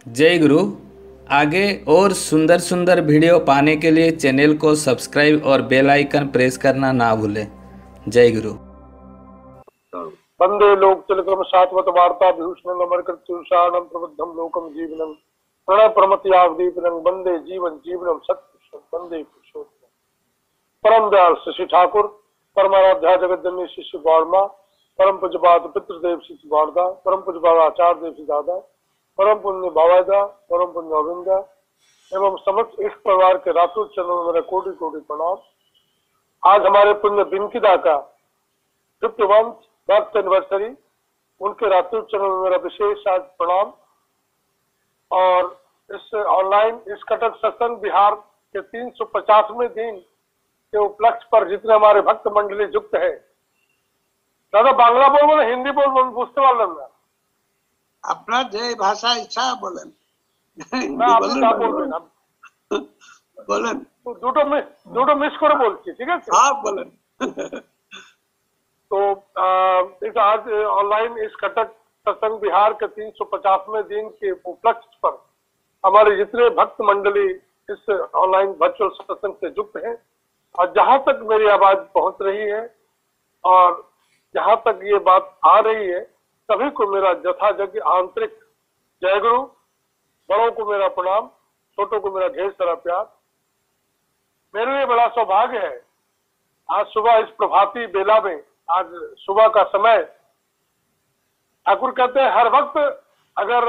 जय गुरु। आगे और सुंदर सुंदर वीडियो पाने के लिए चैनल को सब्सक्राइब और बेल आइकन प्रेस करना ना भूलें। जय गुरु। वंदे लोक तिलकम शाश्वत वार्ता विभूषणम अमरकृत्युषाणम प्रबुद्धम लोकम जीवनम प्रणय प्रमतियावदीपनम वंदे जीवन जीवनम सत्पुरुषम वंदे पुरुषोत्तम परम दयाल श्री ठाकुर परमाराध्या जगत जननी शिष्य गौरमा परम पूज्यपाद पितृदेव शिष्य गौरदा परम पूज्यपाद आचार्य देव दादा परम पुण्य बाबादा परम पुण्य अरविंदा एवं समस्त इस परिवार के रातों चरणों में मेरा कोटि कोटि प्रणाम। आज हमारे पुण्य बिनकिदा का 51 बर्थ एनिवर्सरी, उनके रात्रि चरणों में मेरा विशेष आज प्रणाम। और इस ऑनलाइन इस कटक सत्संग बिहार के 350वें दिन के उपलक्ष्य पर जितने हमारे भक्त मंडली युक्त है, दादा बांग्ला बोल हिंदी बोल बुझते वाला ना আপনার যে ভাষা ইচ্ছা বলেন। না আপনি যা বলবেন বলেন। দুটো মিস করে বলছি, ঠিক আছে? হ্যাঁ বলেন। तो इस आज ऑनलाइन इस कटक सत्संग बिहार के 350वें दिन के उपलक्ष्य पर हमारे जितने भक्त मंडली इस ऑनलाइन वर्चुअल सत्संग से युक्त हैं और जहां तक मेरी आवाज पहुंच रही है और जहां तक ये बात आ रही है, सभी को मेरा यथायोग्य आंतरिक जय गुरु। बड़ों को मेरा प्रणाम, छोटों को मेरा ढेर सारा प्यार। मेरे लिए बड़ा सौभाग्य है आज सुबह इस प्रभाती बेला में, आज सुबह का समय, ठाकुर कहते हैं हर वक्त अगर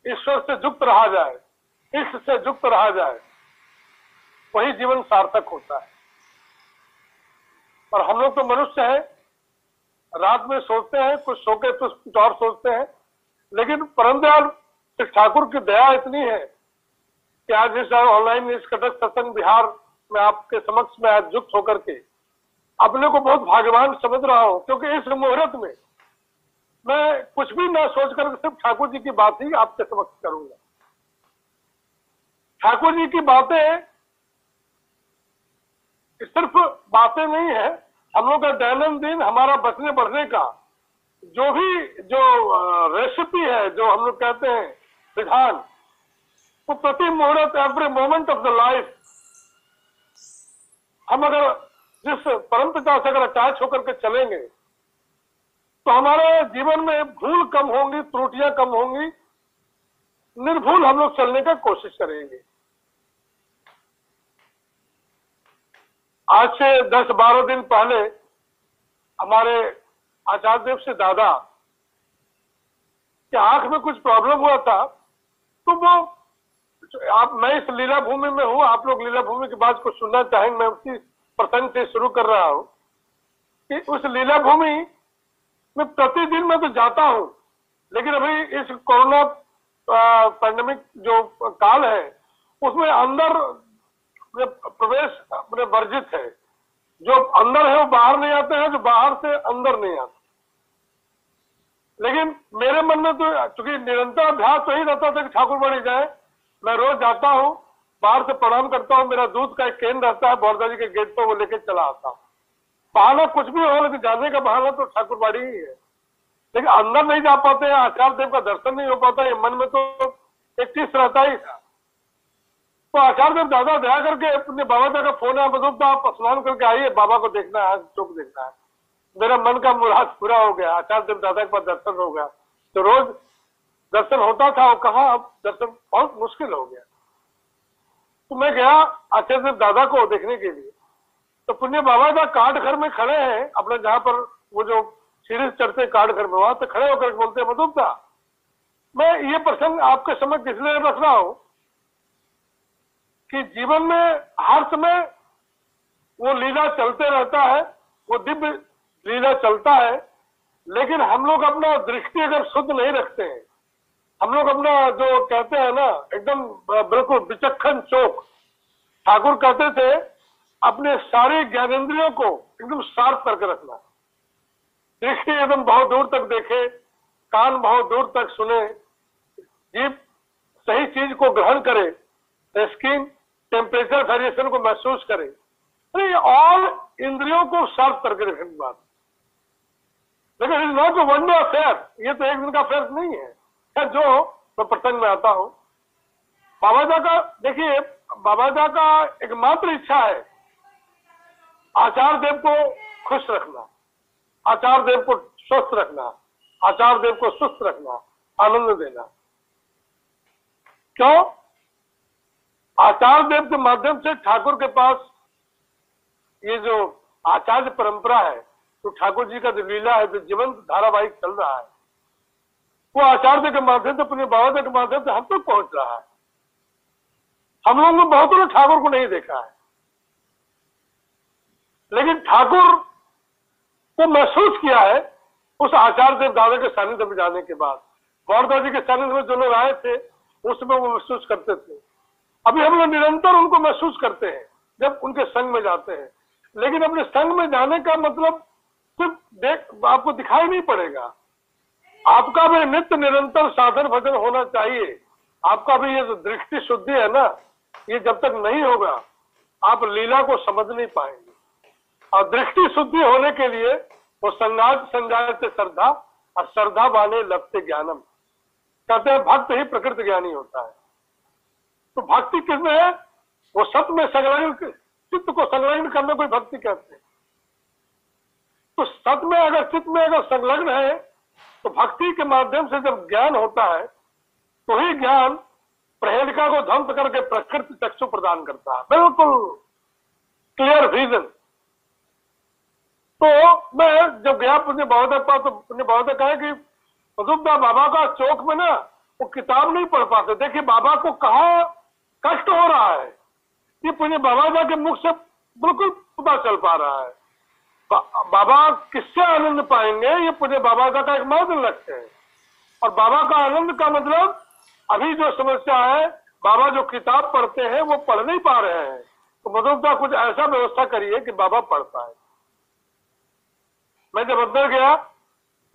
ईश्वर से युक्त रहा जाए, इष्ट से युक्त रहा जाए, वही जीवन सार्थक होता है। और हम लोग तो मनुष्य हैं, रात में सोचते हैं, कुछ सो के कुछ और सोचते हैं, लेकिन परम दयाल ठाकुर की दया इतनी है कि आज इस ऑनलाइन इस कटक सत्संग बिहार में आपके समक्ष में आज युक्त होकर के अपने को बहुत भाग्यवान समझ रहा हूं, क्योंकि इस मुहूर्त में मैं कुछ भी ना सोचकर सिर्फ ठाकुर जी की बात ही आपके समक्ष करूंगा। ठाकुर जी की बातें सिर्फ बातें नहीं है, हम लोग का दैनंदिन हमारा बचने बढ़ने का जो रेसिपी है, जो हम लोग कहते हैं विधान, वो प्रति मुहूर्त every moment of the life हम अगर जिस परम पिता से अगर अटैच होकर के चलेंगे तो हमारे जीवन में भूल कम होंगी, त्रुटियां कम होंगी, निर्भूल हम लोग चलने का कोशिश करेंगे। आज से 10-12 दिन पहले हमारे आचार्य देव से दादा के आंख में कुछ प्रॉब्लम हुआ था, तो वो मैं इस लीला भूमि में हूं, आप लोग लीला भूमि की बात को सुनना चाहेंगे, मैं उसी प्रसंग से शुरू कर रहा हूं कि उस लीला भूमि में प्रतिदिन मैं तो जाता हूं, लेकिन अभी इस कोरोना पैंडेमिक जो काल है उसमें अंदर प्रवेश अपने वर्जित है। जो अंदर है वो बाहर नहीं आते हैं, जो बाहर से अंदर नहीं आते। लेकिन मेरे मन में तो चूंकि निरंतर अभ्यास वही रहता था कि ठाकुर बड़ी जाए, मैं रोज जाता हूँ, बाहर से प्रणाम करता हूँ, मेरा दूध का एक केन रहता है बौरदा जी के गेट पर, वो लेके चला आता हूँ। बहाना कुछ भी हो, लेकिन जाने का बहाना तो ठाकुर बाड़ी ही है। लेकिन अंदर नहीं जा पाते हैं, आचार्य देव का दर्शन नहीं हो पाता, ये मन में तो एक चीज रहता ही था। तो आचार्य देव दादा दया करके अपने बाबा जी का फोन है, मतलब आप स्नान करके आइए, बाबा को देखना है, चौक देखना है। मेरा मन का मुराद पूरा हो गया, आचार्य देव दादा के पास दर्शन हो गया। तो रोज दर्शन होता था, वो कहा अब दर्शन बहुत मुश्किल हो गया। तो मैं गया आचार्य देव दादा को देखने के लिए, तो पुण्य बाबा जी काट घर में खड़े हैं अपने, जहां पर वो जो सीढ़ी चढ़ते काट घर में, वहां से खड़े होकर बोलते हैं मधुबता, मैं ये प्रसंग आपके समझ इसलिए रख रहा हूं कि जीवन में हर समय वो लीला चलते रहता है, वो दिव्य लीला चलता है, लेकिन हम लोग अपना दृष्टि अगर शुद्ध नहीं रखते हैं, हम लोग अपना जो कहते हैं ना एकदम बिल्कुल विचक्षण चौक, ठाकुर कहते थे अपने सारे ज्ञानेंद्रियों को एकदम शार्प करके रखना। दृष्टि एकदम बहुत दूर तक देखे, कान बहुत दूर तक सुने, जीभ सही चीज को ग्रहण करे, स्किन टेम्परेचर वेरिएशन को महसूस करे, अरे ऑल इंद्रियों को शार्प करके रखने की बात। लेकिन it is not a one day affair, ये तो एक दिन का अफेयर नहीं है। जो मैं प्रसंग में आता हूँ। बाबा जा का देखिए, बाबा जा का एकमात्र इच्छा है आचार्य देव को खुश रखना, आचार्य देव को स्वस्थ रखना, आचार्य देव को सुस्त रखना, आनंद देना। क्यों? आचार्य देव के माध्यम से ठाकुर के पास ये जो आचार्य परंपरा है, तो ठाकुर जी का जो लीला है, जो जीवंत धारावाहिक चल रहा है, वो आचार्य के माध्यम से, अपने बाबा के माध्यम से हम तक पहुंच रहा है। हम लोगों ने बहुतों ने ठाकुर को नहीं देखा है, लेकिन ठाकुर को महसूस किया है उस आचार्य देव दादा के सानिध्य में जाने के बाद। गौरदा जी के सानिध्य में जो लोग आए थे उसमें वो महसूस करते थे। अभी हम लोग निरंतर उनको महसूस करते हैं जब उनके संग में जाते हैं, लेकिन अपने संग में जाने का मतलब सिर्फ आपको दिखाई नहीं पड़ेगा। आपका भी नित्य निरंतर साधन भजन होना चाहिए। आपका भी ये जो दृष्टि शुद्धि है ना, ये जब तक नहीं होगा आप लीला को समझ नहीं पाएंगे। और दृष्टि शुद्धि होने के लिए वो संगात संजायते श्रद्धा, और श्रद्धा बाने लभते ज्ञानम। कहते हैं भक्त ही प्रकृति ज्ञानी होता है। तो भक्ति किसमें है? वो सत्य में संलग्न, चित्त को संलग्न करने को भक्ति कहते हैं। तो सत्य में अगर चित्त में अगर संलग्न है तो भक्ति के माध्यम से जब ज्ञान होता है तो ही ज्ञान प्रहेलिका को ध्वंस करके प्रकृति चक्षु प्रदान करता है, बिल्कुल क्लियर विजन। तो मैं जब गया पुण्य बाबा पास, तो पुण्य बाबा कहा कि मधुबदा बाबा का चौक में ना वो किताब नहीं पढ़ पाते। देखिए बाबा को कहाँ कष्ट हो रहा है, ये पुण्य बाबा के मुख से बिल्कुल पता चल पा रहा है। बाबा किससे आनंद पाएंगे, ये पुण्य बाबा का एक मात्र लक्ष्य है। और बाबा का आनंद का मतलब अभी जो समस्या है, बाबा जो किताब पढ़ते हैं वो पढ़ नहीं पा रहे हैं, तो मधुबदा कुछ ऐसा व्यवस्था करिए कि बाबा पढ़ पाए। मैं जब अंदर गया,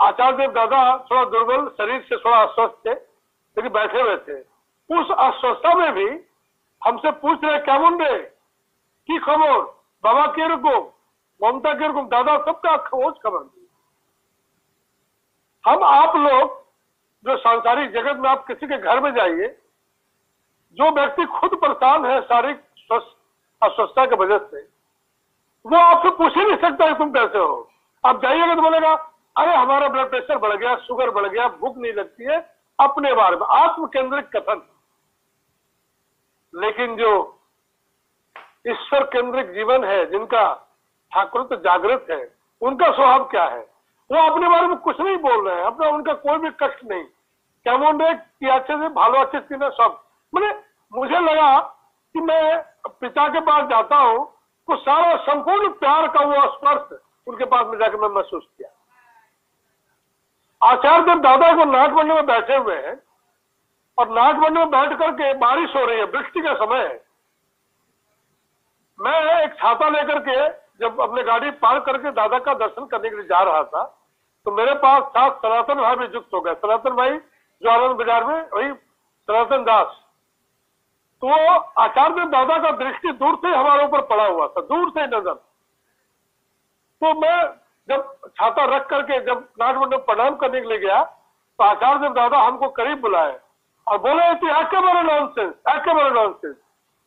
आचार्य देव दादा थोड़ा दुर्बल, शरीर से थोड़ा अस्वस्थ थे, लेकिन बैठे हुए थे। उस अस्वस्थता में भी हमसे पूछ रहे क्या मुंडे की खबर, बाबा के रकम, ममता के रकम, दादा सबका खोज खबर दी। हम आप लोग जो सांसारिक जगत में, आप किसी के घर में जाइए, जो व्यक्ति खुद परेशान है शारीरिक अस्वस्थता की वजह से, वो आपसे पूछ ही नहीं सकता कि तुम कैसे हो। आप जाइएगा तो बोलेगा अरे हमारा ब्लड प्रेशर बढ़ गया, शुगर बढ़ गया, भूख नहीं लगती है, अपने बारे में आत्म केंद्रित कथन। लेकिन जो ईश्वर केंद्रित जीवन है, जिनका ठाकुर जागृत है, उनका स्वभाव क्या है? वो अपने बारे में कुछ नहीं बोल रहे हैं, अपना उनका कोई भी कष्ट नहीं। क्या बोल रहे कि अच्छे से भालो अच्छे से ना सब। मैंने मुझे लगा कि मैं पिता के पास जाता हूँ तो सारा संपूर्ण प्यार का वो स्पर्श उनके पास में जाकर मैं महसूस किया। आचार्य देव दादा को नाटमंडल में बैठे हुए हैं, और नाटमंडल में बैठ करके बारिश हो रही है, वृष्टि का समय है। मैं एक छाता लेकर के जब अपने गाड़ी पार करके दादा का दर्शन करने के लिए जा रहा था, तो मेरे पास साथ सनातन भाई भी युक्त हो गए। सनातन भाई जो आनंद बाजार में, वही सनातन दास। तो आचार्य देव दादा का दृष्टि दूर से हमारे ऊपर पड़ा हुआ था, दूर से नजर। तो मैं जब छाता रख करके जब नाटमंडल प्रणाम करने के लिए गया, तो आचार्य देव दादा हमको करीब बुलाए और बोले एकेबारे नॉनसेंस, एकेबारे नॉनसेंस।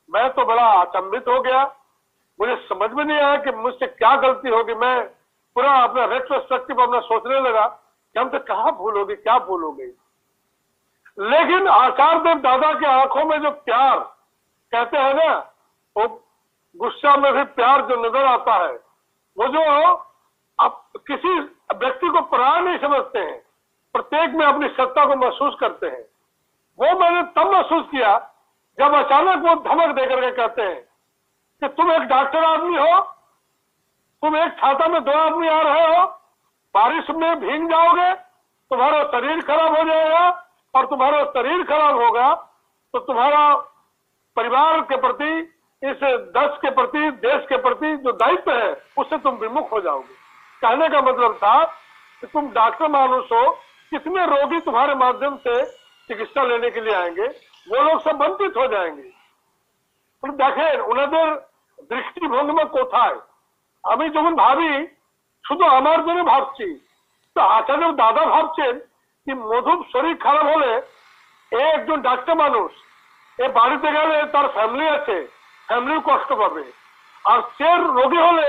मैं तो बड़ा अचंभित हो गया, मुझे समझ में नहीं आया कि मुझसे क्या गलती होगी। मैं पूरा अपना रेट्रोस्पेक्टिव अपना सोचने लगा कि हमसे कहाँ भूल होगी, क्या भूल हो गई। लेकिन आचार्य देव दादा की आंखों में जो प्यार, कहते हैं ना, वो गुस्सा में भी प्यार जो नजर आता है, वो जो आप किसी व्यक्ति को पराया नहीं समझते हैं, प्रत्येक में अपनी सत्ता को महसूस करते हैं, वो मैंने तब महसूस किया जब अचानक वो धमक देकर के कहते हैं कि तुम एक डॉक्टर आदमी हो, तुम एक छाता में दो आदमी आ रहे हो, बारिश में भीग जाओगे, तुम्हारा शरीर खराब हो जाएगा, और तुम्हारा शरीर खराब होगा तो तुम्हारा परिवार के प्रति, इस देश के प्रति, देश के प्रति जो दायित्व है उससे तुम विमुख हो जाओगे। कहने का मतलब था कि तुम डॉक्टर मानुष हो, कितने रोगी तुम्हारे माध्यम से चिकित्सा लेने के लिए आएंगे, वो लोग सब वंचित हो जाएंगे। तो देखें उन्हें दृष्टिभंग में कोथाय আমি যখন ভাবি শুধু আমার জন্য ভাবছি, তো আচার্য দাদা ভাবছেন कि मधुब शरीर खाराप होले একজন ডাক্তার মানুষ এই বাড়িতে গেলে তার ফ্যামিলি আছে, ফ্যামিলির কষ্ট পাবে। আর সে রোগী হলে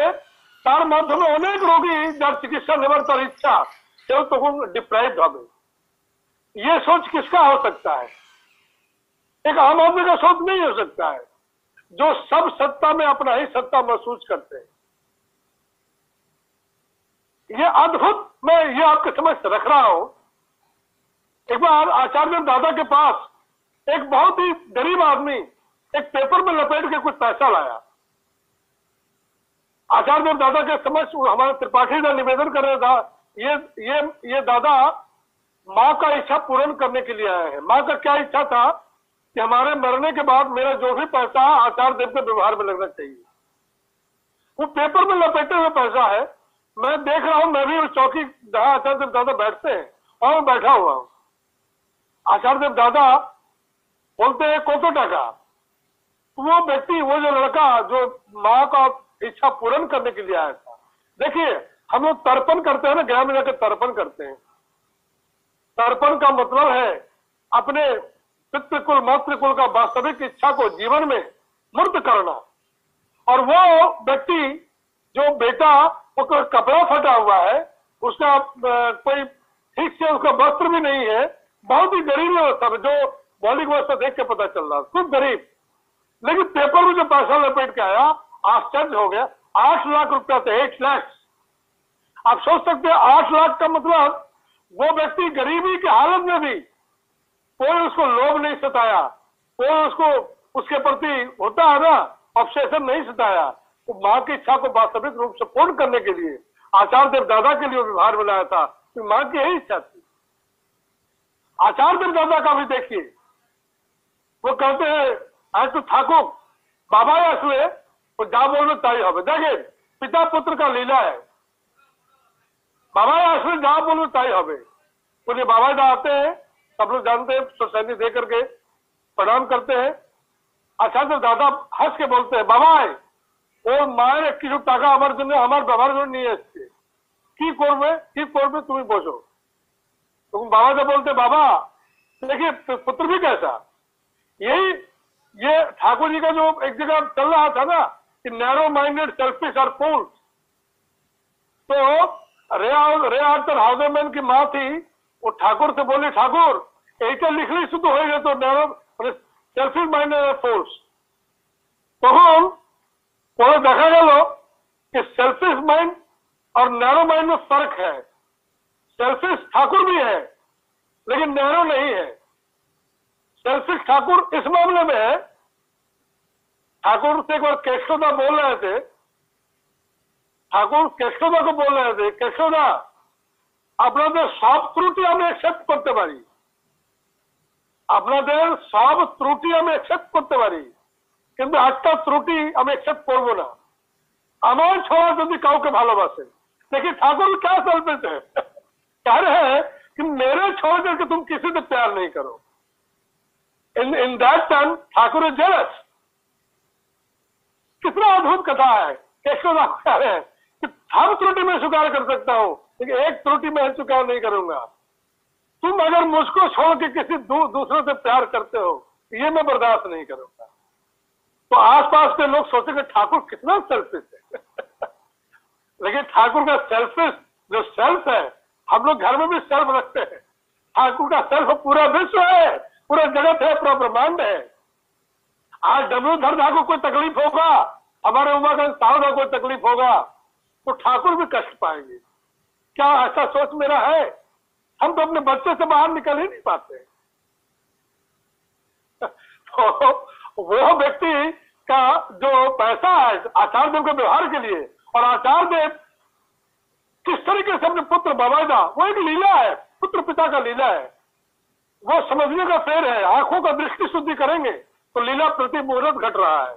তার মাধ্যমে অনেক রোগী যার চিকিৎসা নেবার তার ইচ্ছা, সেও তখন डिप्राइव्ड হবে। ये सोच किसका हो सकता है? एक आम आदमी का सोच नहीं हो सकता है, जो सब सत्ता में अपना ही सत्ता महसूस करते हैं। ये अद्भुत, मैं ये आपके समक्ष रख रहा हूं। एक बार आचार्य दादा के पास एक बहुत ही गरीब आदमी एक पेपर में लपेट के कुछ पैसा लाया। आचार्य दादा के समक्ष हमारे त्रिपाठी ने निवेदन कर रहा था, ये दादा माँ का इच्छा पूर्ण करने के लिए आए हैं। माँ का क्या इच्छा था कि हमारे मरने के बाद मेरा जो भी पैसा आचार्य देव के व्यवहार में लगना चाहिए। वो पेपर में लपेटे हुए पैसा है। मैं देख रहा हूं, मैं भी उस चौकी जहां आचार्य देव दादा बैठते हैं और मैं बैठा हुआ हूं। आचार्य देव दादा बोलते हैं कोतो टाका। वो व्यक्ति, वो जो लड़का जो माँ का इच्छा पूर्ण करने के लिए आया था। देखिए, हम लोग तर्पण करते हैं ना, गया में जाकर तर्पण करते हैं। तर्पण का मतलब है अपने पितृकुल मातृकुल का वास्तविक इच्छा को जीवन में मूर्त करना। और वो व्यक्ति जो बेटा, वो कपड़ा फटा हुआ है, उसका कोई ठीक से उसका वस्त्र भी नहीं है, बहुत ही गरीब अवस्था में, जो मौलिक अवस्था देख के पता चल रहा, खूब गरीब। लेकिन पेपर में जो पैसा लपेट के आया, आश्चर्य हो गया। 8 लाख रुपया थे, 8 लाख। आप सोच सकते हैं 8 लाख का मतलब, वो व्यक्ति गरीबी की हालत में भी कोई उसको लोभ नहीं सताया, कोई उसको उसके प्रति होता है ना ऑब्सेशन नहीं सताया। तो माँ की इच्छा को वास्तविक रूप से पूर्ण करने के लिए आचार्य देव दादा के लिए व्यवहार में लाया था, तो माँ की यही इच्छा थी। आचार्य देव दादा का भी देखिए, वो कहते हैं आज तो ठाकुर बाबा असले वो जा बोलो ताई हो। देखिए, पिता पुत्र का लीला है। बाबा असले जा बोलो ताई हो। बोलिए बाबा जा आते हैं, सब लोग जानते हैं, सोसाइटी दे करके प्रणाम करते हैं। आचार्य दादा हंस के बोलते हैं, बाबा ও মায়ের কিছু টাকা আমার জন্য, আমার বাবার জন্য নিয়ে এসছে, কি করবে তুমি বোঝো। তখন बाबा से बोलते, बाबा देखिए पुत्र भी कैसा। यही ये ठाकुर जी का जो एक जगह चल रहा था ना कि नैरो माइंडेड सेल्फिश और फूल्स। तो रे आर्थर हाउजेमैन की माँ थी, वो ठाकुर से बोली, ठाकुर এইটা লিখলেই শুধু হয়ে যেত ন্যারো মানে সেলফিশ মাইন্ডেড আর ফোর্স। তখন পরে দেখা গেল कि सेल्फिश माइंड और नैरो माइंड में फर्क है। सेल्फिश ठाकुर भी है लेकिन नैरो नहीं है। सेल्फिश ठाकुर इस मामले में है, ठाकुर से एक बार केशवदा बोल रहे थे, ठाकुर केशवदा को बोल रहे थे, केशवदा আপনাদের সব ত্রুটি আমি অ্যাকসেপ্ট করতে পারি, আপনাদের সব ত্রুটি আমি অ্যাকসেপ্ট করতে পারি, কিন্তু একটা ত্রুটি আমি অ্যাকসেপ্ট করব না, আমার ছাড়া যদি কাউকে ভালোবাসে। देखिए ठाकुर क्या सेल्फिश है, कह रहे हैं कि मेरे छोड़ करके तुम किसी से प्यार नहीं करो। In that time Thakur is jealous. कितना अद्भुत कथा है। केशवदा कह रहे हैं कि हर त्रुटि में स्वीकार कर सकता हूं लेकिन एक त्रुटि में स्वीकार नहीं करूंगा। तुम अगर मुझको छोड़ के किसी दूसरे से प्यार करते हो ये मैं बर्दाश्त नहीं करूंगा। तो आसपास के लोग सोचेंगे ठाकुर कितना सेल्फिश है। लेकिन ठाकुर का सेल्फिश जो सेल्फ है, हम लोग घर में भी सेल्फ रखते हैं। ठाकुर का सेल्फ पूरा विश्व है, पूरा जगत है, पूरा ब्रह्मांड है। आज डब्लूधर को कोई तकलीफ होगा, हमारे उमाकांत साहब को कोई तकलीफ होगा तो ठाकुर भी कष्ट पाएंगे। क्या ऐसा सोच मेरा है? हम तो अपने बच्चे से बाहर निकल ही नहीं पाते। तो वो व्यक्ति का जो पैसा है आचार्य देव के व्यवहार के लिए, और आचार्य देव किस तरीके से अपने पुत्र बवायदा, वो एक लीला है, पुत्र पिता का लीला है, वो समझने का फेर है। आंखों का दृष्टि शुद्धि करेंगे तो लीला प्रति मुहूर्त घट रहा है।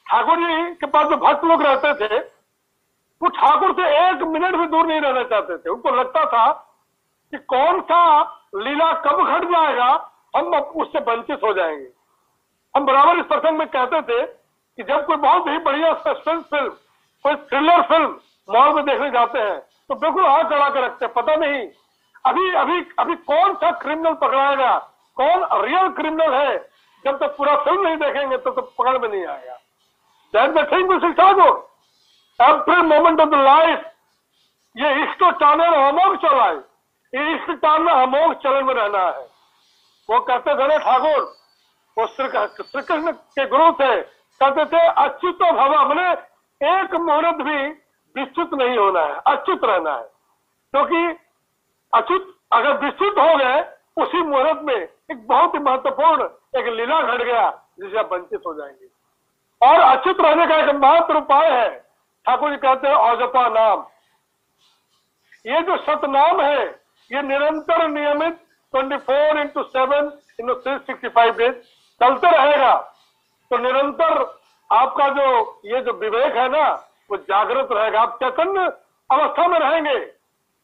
ठाकुर जी के पास जो भक्त लोग रहते थे वो ठाकुर से 1 मिनट भी दूर नहीं रहना चाहते थे। उनको लगता था कि कौन सा लीला कब घट जाएगा, हम उससे वंचित हो जाएंगे। हम बराबर इस प्रसंग में कहते थे कि जब कोई बहुत ही बढ़िया सस्पेंस फिल्म, कोई थ्रिलर फिल्म मॉल में देखने जाते हैं तो बिल्कुल आंख लगा के रखते हैं, पता नहीं अभी अभी अभी कौन सा क्रिमिनल पकड़ाएगा, कौन रियल क्रिमिनल है, जब तक पूरा फिल्म नहीं देखेंगे तब तक पकड़ में नहीं आएगा। That the thing Mrs Thakur, every moment of the life ये इश्क टाने और अमोघ चला है, ये इश्क टालना अमोघ चलन में रहना है। वो कहते थे ना ठाकुर, वो श्री कृष्ण के गुरु थे, कहते थे अच्युत भव, मैंने एक मुहूर्त भी विच्युत नहीं होना है, अच्युत रहना है। क्योंकि अच्युत अगर विच्युत हो गए उसी मुहूर्त में एक बहुत ही महत्वपूर्ण एक लीला घट गया जिसे आप वंचित हो जाएंगे। और अच्युत रहने का एक मात्र उपाय है, ठाकुर जी कहते हैं औजपा नाम। ये जो सतनाम है ये निरंतर नियमित 24/7 365 डेज चलते रहेगा। तो निरंतर आपका जो ये जो विवेक है ना वो जागृत रहेगा, आप चैतन्य अवस्था में रहेंगे,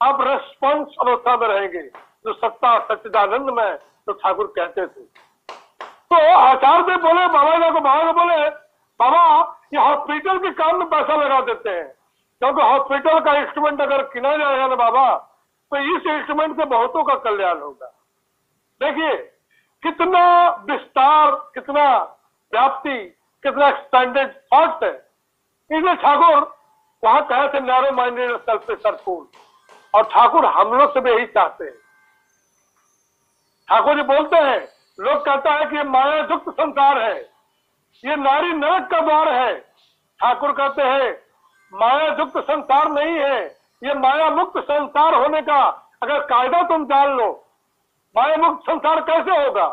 आप रेस्पॉन्स अवस्था में रहेंगे, जो सत्ता सच्चिदानंद में तो ठाकुर कहते थे। तो आचार्य बोले बाबा को बोले, बाबा ये हॉस्पिटल के काम में पैसा लगा देते हैं, क्योंकि हॉस्पिटल का इंस्ट्रूमेंट अगर किना जाएगा ना बाबा तो इस इंस्ट्रूमेंट से बहुतों का कल्याण होगा। देखिए कितना विस्तार, कितना व्याप्ति, कितना एक्सपेंडेड थॉट है। इसलिए ठाकुर वहां कहे थे नैरो माइंडेड सेल्फिश फूल, और ठाकुर हम लोग से भी यही चाहते हैं। ठाकुर जी बोलते हैं, लोग कहता है कि ये माया युक्त संसार है, ये नारी नरक का द्वार है। ठाकुर कहते हैं माया युक्त संसार नहीं है, ये माया मुक्त संसार होने का अगर कायदा तुम जान लो। माया मुक्त संसार कैसे होगा?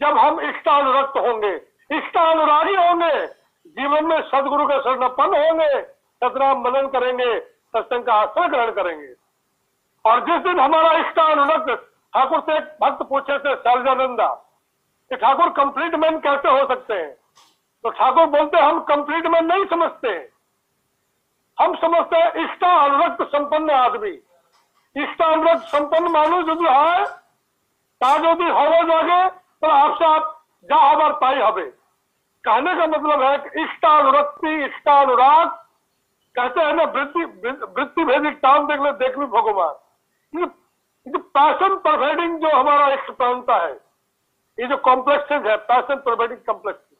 जब हम इष्टानुरक्त होंगे, इष्टानुरागी होंगे, जीवन में सदगुरु के शरणापन्न होंगे, सतनाम मनन करेंगे, सत्संग का आश्रय ग्रहण करेंगे। और जिस दिन हमारा इष्टानुरक्त, ठाकुर से एक भक्त पूछे थे शैलजानंदा कि ठाकुर कंप्लीट मैन कैसे हो सकते हैं? तो ठाकुर बोलते हम कंप्लीट मैन नहीं समझते, हम समझते हैं इष्टानुरक्त संपन्न आदमी। इष्टानुरक्त संपन्न मानुष जो है ता जो भी हवा जागे तो आपसे आप जा हमार ताई हवे। कहने का मतलब है कि इष्टानुरक्ति, इष्टानुराग कहते हैं ना, वृत्ति भेदिक टाउन देख लो भगवान। ये पैशन परवेडिंग जो हमारा इष्ट प्रांता है, ये जो कॉम्प्लेक्सेस है, पैशन परवेडिंग कॉम्प्लेक्सेस,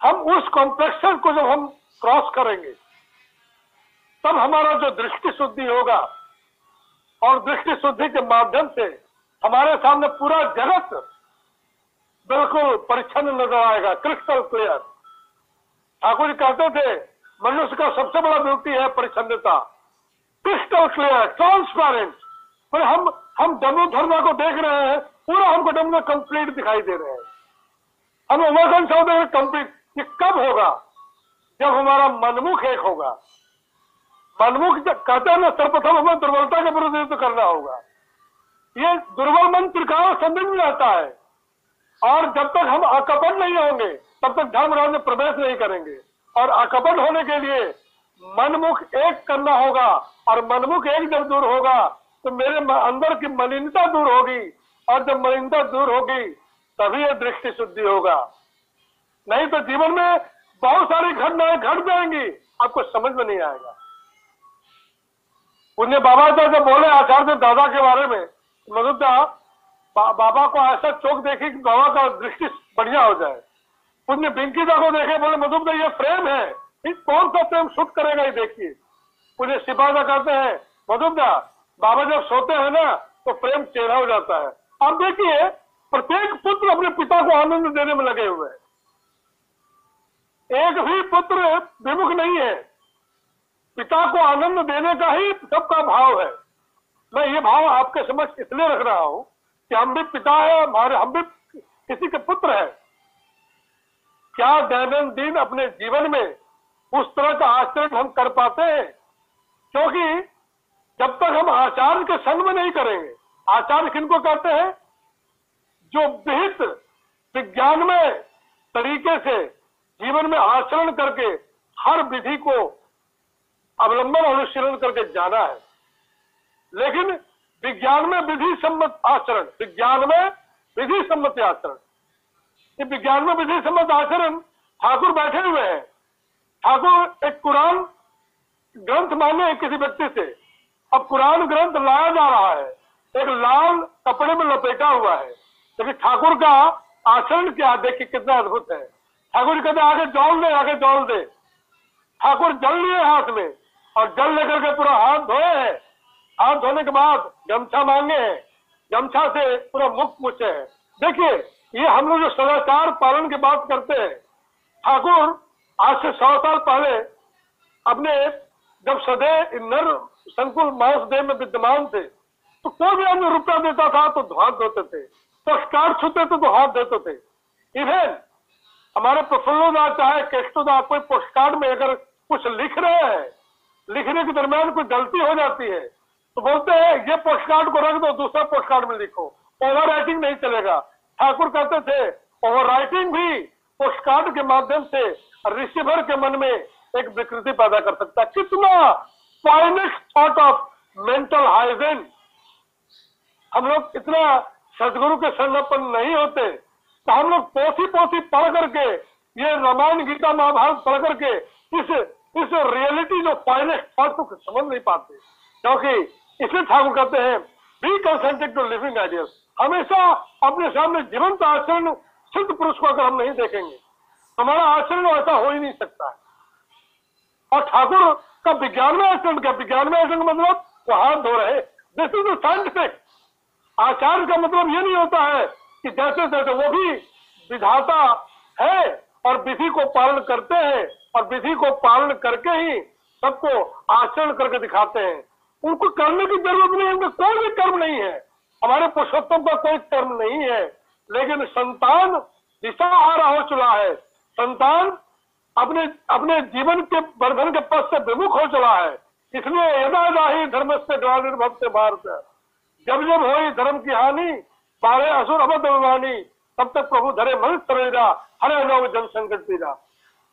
हम उस कॉम्प्लेक्सेस को जब हम क्रॉस करेंगे तब हमारा जो दृष्टि शुद्धि होगा, और दृष्टि शुद्धि के माध्यम से हमारे सामने पूरा जगत बिल्कुल परिच्छन्न नजर आएगा, क्रिस्टल क्लियर। ठाकुर जी कहते थे मनुष्य का सबसे बड़ा ब्यूटी है परिच्छन्नता, क्रिस्टल क्लियर, ट्रांसपेरेंट। पर हम डमरू धर्मा को देख रहे हैं, पूरा हमको डमरू कंप्लीट दिखाई दे रहे हैं, हम इमोशन से कंप्लीट। ये कब होगा? जब हमारा मनमुख एक होगा। मनमुख कहते हैं ना, सर्वप्रथम हमें दुर्बलता का विरोध तो करना होगा। ये दुर्बल मन त्रिकाल संदिग्ध में रहता है, और जब तक हम अकपट नहीं होंगे तब तक धर्मराज में प्रवेश नहीं करेंगे। और अकपट होने के लिए मनमुख एक करना होगा, और मनमुख एक जब दूर होगा तो मेरे अंदर की मलिनता दूर होगी, और जब मलिनता दूर होगी तभी यह दृष्टि शुद्धि होगा। नहीं तो जीवन में बहुत सारी घटनाएं घट जाएंगी, आपको समझ में नहीं आएगा। पुण्य बाबा जब बोले आचार्य दादा के बारे में, मतलब बाबा को ऐसा चौक देखी कि बाबा का दृष्टि बढ़िया हो जाए। पुण्य बिंकी दा को देखे, बोले मधुब ये फ्रेम है, कौन सा फ्रेम शूट करेगा ये देखिए। पुण्य सिपाही कहते हैं मधुब बाबा जब सोते हैं ना तो प्रेम चेहरा हो जाता है। अब देखिए प्रत्येक पुत्र अपने पिता को आनंद देने में लगे हुए हैं, एक भी पुत्र विमुख नहीं है। पिता को आनंद देने का ही सबका भाव है। मैं ये भाव आपके समझ इसलिए रख रहा हूं कि हम भी पिता है, हम भी किसी के पुत्र हैं। क्या दैनंदिन अपने जीवन में उस तरह का आचरण हम कर पाते हैं? क्योंकि जब तक हम आचार्य के संग में नहीं करेंगे, आचार्य किनको कहते हैं? जो विहित विज्ञान में तरीके से जीवन में आचरण करके हर विधि को अवलंबन अनुशीलन करके जाना है। लेकिन विज्ञान में विधि सम्मत आचरण, विज्ञान में विधि सम्मत आचरण, ये विज्ञान में विधि सम्मत आचरण ठाकुर बैठे हुए हैं। ठाकुर एक कुरान ग्रंथ मांगे किसी व्यक्ति से, अब कुरान ग्रंथ लाया जा रहा है, एक लाल कपड़े में लपेटा हुआ है, लेकिन ठाकुर का आचरण क्या, देखिए कितना अद्भुत है। ठाकुर जी कहते आगे जौल दे, आगे जौल दे। ठाकुर जल लिए हाथ में और जल लेकर के पूरा हाथ धोए हैं। हाथ धोने के बाद गमछा मांगे हैं, गमछा से पूरा मुख पूछे हैं। देखिए ये हम लोग जो सदाचार पालन की बात करते हैं, ठाकुर आज से 100 साल पहले अपने जब सदैव नर संकुल मांस देह में विद्यमान थे, तो कोई भी आदमी रुपया देता था तो हाथ धोते थे, पोस्टकार्ड छूते थे तो हाथ देते थे। इवन हमारे प्रफुल्लोदास चाहे केष्टोदास कोई पोस्टकार्ड में अगर कुछ लिख रहे हैं, लिखने के दरमियान कोई गलती हो जाती है तो बोलते हैं ये पोस्टकार्ड को रख दो, दूसरा पोस्टकार्ड में लिखो, ओवर राइटिंग नहीं चलेगा। ठाकुर कहते थे ओवर राइटिंग भी पोस्टकार्ड के माध्यम से रिसीवर के मन में एक विकृति पैदा कर सकता है। कितना finest thought of mental hygiene. हम लोग इतना सदगुरु के शरणापन्न नहीं होते तो हम लोग पोथी पोथी पढ़ करके, ये रामायण गीता महाभारत पढ़ करके इस रियलिटी जो फाइनेस्ट थॉट को समझ नहीं पाते। क्योंकि इसलिए ठाकुर कहते हैं be consented to living ideals. हमेशा अपने सामने जीवंत आचरण सिद्ध पुरुष को अगर हम नहीं देखेंगे, हमारा आचरण ऐसा हो ही नहीं सकता है। और ठाकुर का विज्ञान में आचरण क्या, विज्ञान में आचरण मतलब वो हाथ धो रहे, दिस इज साइंटिफिक। आचार्य का मतलब ये नहीं होता है कि जैसे जैसे, वो भी विधाता है और विधि को पालन करते हैं और विधि को पालन करके ही सबको आचरण करके दिखाते हैं। उनको करने की जरूरत नहीं है, उनका कोई भी कर्म नहीं है, हमारे पुरुषोत्तम का कोई कर्म नहीं है। लेकिन संतान दिशाहारा हो चुका है, संतान अपने जीवन के वर्धन के पथ से विमुख हो चला है। इसलिए यदा यदा ही धर्म से ग्लानिर्भवते भारत, जब जब हो धर्म की हानि, बारे असुर अवध अनुरानी, तब तक प्रभु धरे मन शरीरा, हरे नव जन संकट पीरा।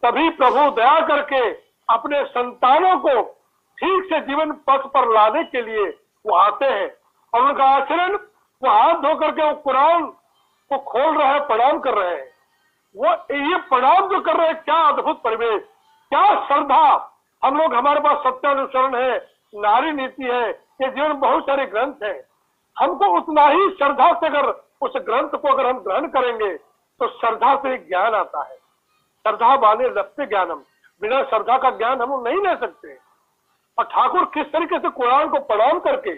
तभी प्रभु दया करके अपने संतानों को ठीक से जीवन पथ पर लाने के लिए वो आते हैं। और उनका आचरण, वो हाथ धो करके वो कुरान को खोल रहे हैं, प्रणाम कर रहे हैं। वो ये प्रणाम जो कर रहे हैं, क्या अद्भुत परिवेश, क्या श्रद्धा। हम लोग, हमारे पास सत्यानुसरण है, नारी नीति है, ये जीवन बहुत सारे ग्रंथ हैं। हमको उतना ही श्रद्धा से अगर उस ग्रंथ को अगर हम ग्रहण करेंगे तो श्रद्धा से ज्ञान आता है। श्रद्धा बाने लक्ष्य ज्ञानम, बिना श्रद्धा का ज्ञान हम नहीं ले सकते। और ठाकुर किस तरीके से कुरान को प्रणाम करके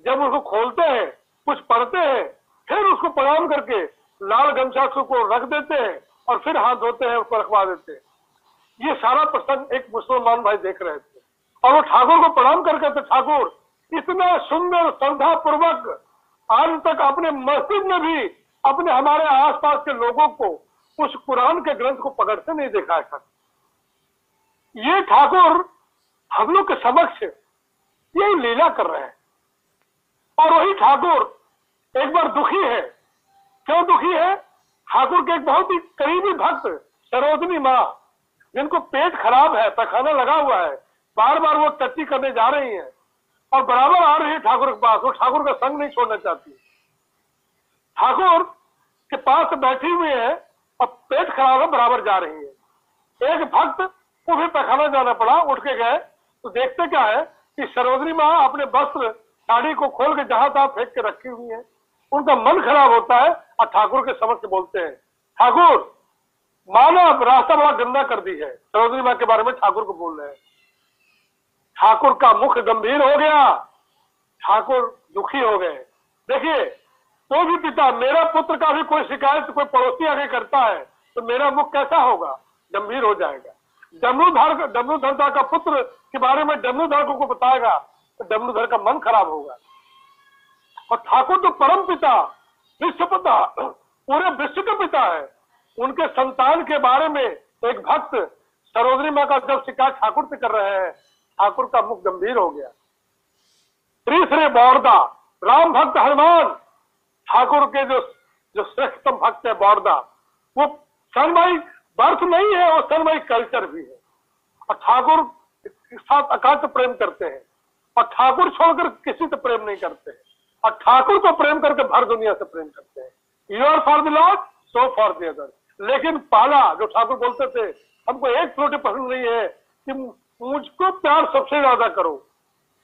जब उसको खोलते हैं, कुछ पढ़ते हैं, फिर उसको प्रणाम करके लाल गमछा को रख देते हैं और फिर हाथ धोते हैं, उसको रखवा देते हैं। ये सारा प्रसंग एक मुसलमान भाई देख रहे थे और वो ठाकुर को प्रणाम करके, तो ठाकुर इतना सुंदर श्रद्धा पूर्वक आज तक अपने मस्जिद में भी अपने हमारे आसपास के लोगों को उस कुरान के ग्रंथ को पकड़ते नहीं देखा है। ये ठाकुर हम लोग के समक्ष ये लीला कर रहे हैं। और वही ठाकुर एक बार दुखी है। क्यों दुखी है? ठाकुर के एक बहुत ही करीबी भक्त सरोजनी माँ, जिनको पेट खराब है, पैखाना लगा हुआ है, बार बार वो टट्टी करने जा रही है और बराबर आ रही है ठाकुर के पास। वो ठाकुर का संग नहीं छोड़ना चाहती। ठाकुर के पास बैठी हुई है और पेट खराब है, बराबर जा रही है। एक भक्त को भी पैखाना जाना पड़ा, उठ के गए तो देखते क्या है कि सरोजनी माँ अपने वस्त्र साड़ी को खोल के जहां तहां फेंक के रखी हुई है। उनका मन खराब होता है और ठाकुर के समक्ष बोलते हैं, ठाकुर माँ ने रास्ता बड़ा गंदा कर दी है। सरोजनी माँ के बारे में ठाकुर को बोल रहे हैं। ठाकुर का मुख गंभीर हो गया, ठाकुर दुखी हो गए। देखिए, कोई भी पिता, मेरा पुत्र का भी कोई शिकायत कोई पड़ोसी आगे करता है तो मेरा मुख कैसा होगा? गंभीर हो जाएगा। डमरूधर का पुत्र के बारे में डमरूधर को बताएगा तो डमरूधर का मन खराब होगा। और ठाकुर तो परम पिता, विश्व पिता, पूरे विश्व के पिता है। उनके संतान के बारे में एक भक्त सरोजनी माँ का जब शिकायत ठाकुर से कर रहे हैं, ठाकुर का मुख गंभीर हो गया। श्री श्री बौरदा, राम भक्त हनुमान, ठाकुर के जो श्रेष्ठतम भक्त है बौरदा, वो सनमई बर्थ नहीं है, वो सनमई कल्चर भी है। और ठाकुर के साथ अकाट प्रेम करते हैं और ठाकुर छोड़कर किसी से प्रेम नहीं करते हैं। और ठाकुर को प्रेम करके भर दुनिया से प्रेम करते हैं। You are for the lord, so for the other. लेकिन पहला जो ठाकुर बोलते थे, हमको एक त्रुटि पसंद नहीं है कि मुझको प्यार सबसे ज्यादा करो,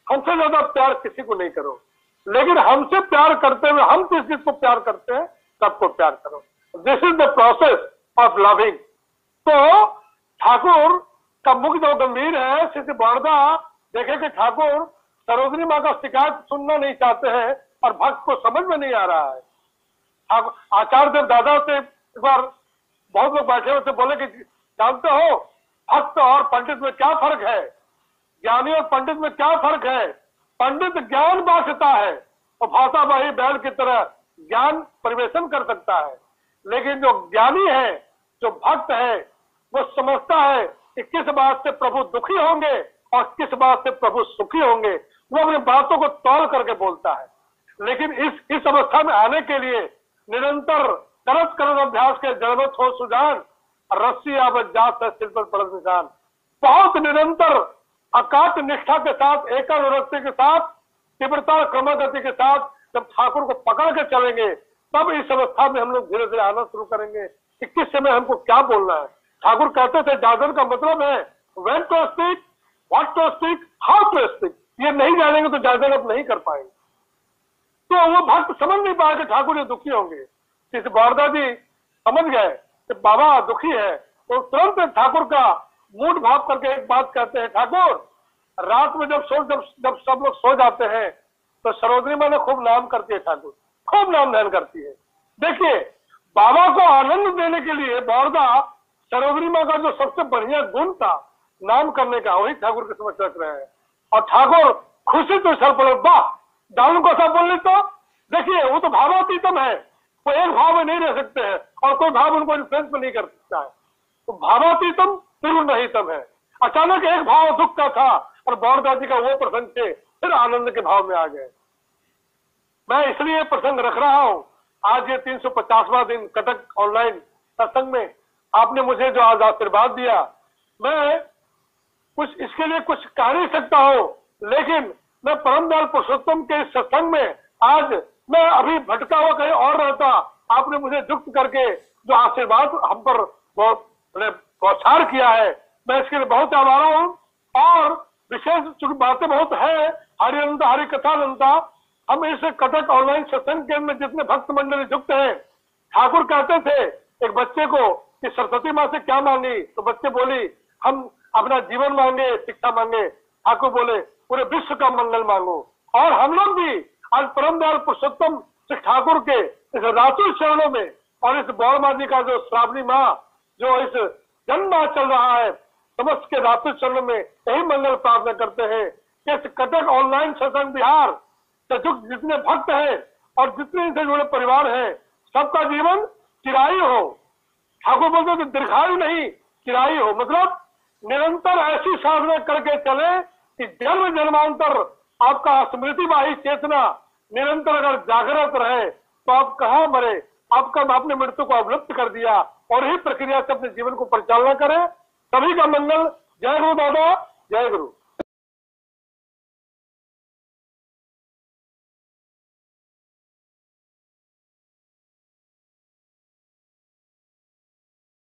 हमसे ज्यादा प्यार किसी को नहीं करो। लेकिन हमसे प्यार करते हुए हम किस चीज को प्यार करते हैं, सबको प्यार करो। This is the process of loving. तो ठाकुर का मुख जो गंभीर है, श्री बड़ौदा देखे कि ठाकुर सरोजिनी माँ का शिकायत सुनना नहीं चाहते हैं और भक्त को समझ में नहीं आ रहा है। आचार्य देव दादा से एक बार बहुत लोग बैठे हुए थे, बोले कि जानते हो भक्त और पंडित में क्या फर्क है, ज्ञानी और पंडित में क्या फर्क है। पंडित ज्ञान बांटता है और भाषावाही बैल की तरह ज्ञान परिवेशन कर सकता है, लेकिन जो ज्ञानी है, जो भक्त है, वो समझता है कि किस बात से प्रभु दुखी होंगे और किस बात से प्रभु सुखी होंगे। वो अपनी बातों को तौल करके बोलता है। लेकिन इस अवस्था में आने के लिए निरंतर करत करत अभ्यास के जड़वत हो सुजान, रस्सी आवत जात है सिर पर पड़त निशान। बहुत निरंतर अकाट निष्ठा के साथ, एकाग्रता के साथ, तीव्रता क्रमगति के साथ जब ठाकुर को पकड़ के चलेंगे, तब इस अवस्था में हम लोग धीरे धीरे आना शुरू करेंगे कि किस समय हमको क्या बोलना है। ठाकुर कहते थे जागरण का मतलब है when to speak, what to speak, how to speak. ये नहीं जानेंगे तो जागरण आप नहीं कर पाएंगे। तो वो भक्त समझ नहीं पाए कि ठाकुर ये दुखी होंगे। श्री बड़ौदा जी समझ गए कि बाबा दुखी है, तो तुरंत ठाकुर का मूड भाव करके एक बात कहते हैं, ठाकुर रात में जब सब लोग सो जाते हैं तो सरोजिनी माँ ने खूब नाम करती है, ठाकुर खूब नाम ध्यान करती है। देखिए बाबा को आनंद देने के लिए बड़ौदा सरोजिनी माँ का जो सबसे बढ़िया गुण था नाम करने का, वही ठाकुर के समझ रख रहे हैं। और ठाकुर खुशी तो सर पर वाह डाउन को सब बोलने। तो देखिए वो तो भावातीतम है, वो एक भाव में नहीं रह सकते हैं और कोई भाव उनको इन्फ्लुएंस में नहीं कर सकता है। तो भावातीतम त्रिगुणरहितम है। अचानक एक भाव दुख का था और बड़ौदा जी का वो प्रसंग थे, फिर आनंद के भाव में आ गए। मैं इसलिए प्रसंग रख रहा हूं। आज ये 350वां दिन कटक ऑनलाइन सत्संग में आपने मुझे जो आज आशीर्वाद दिया, मैं कुछ इसके लिए कुछ कह नहीं सकता हूं, लेकिन मैं परम दयाल पुरुषोत्तम के सत्संग में आज मैं अभी भटका हुआ कहीं और रहता, आपने मुझे युक्त करके जो आशीर्वाद हम पर बौछार किया है, मैं इसके लिए बहुत आभारी हूं। और विशेष चूंकि बातें बहुत है, हरि अनंता हरि कथा अनंता, हम इस कटक ऑनलाइन सत्संग केंद्र में जितने भक्त मंडली युक्त हैं, ठाकुर कहते थे एक बच्चे को कि सरस्वती माँ से क्या मांगी, तो बच्चे बोली हम अपना जीवन मांगे, शिक्षा मांगे। ठाकुर बोले पूरे विश्व का मंगल मांगो। और हम लोग भी आज परम दयाल पुरुषोत्तम श्री ठाकुर के इस रातु चरणों में और इस बौड़ माँ जी का जो श्रावणी माँ जो इस जन्म माह चल रहा है, समस्त के रातु चरणों में यही मंगल प्रार्थना करते हैं कि इस कटक ऑनलाइन सत्संग बिहार से जितने भक्त हैं और जितने इनसे जुड़े परिवार हैं, सबका जीवन चिरायु हो। ठाकुर बोलते तो दीर्घायु नहीं, चिरायु हो। मतलब निरंतर ऐसी साधना करके चले कि जन्म जन्मांतर आपका स्मृतिवाही चेतना निरंतर अगर जागृत रहे तो आप कहाँ मरे, आपने मृत्यु को अवलुप्त कर दिया और ही प्रक्रिया से अपने जीवन को परिचालना करें। सभी का मंगल। जय गुरु दादा, जय गुरु।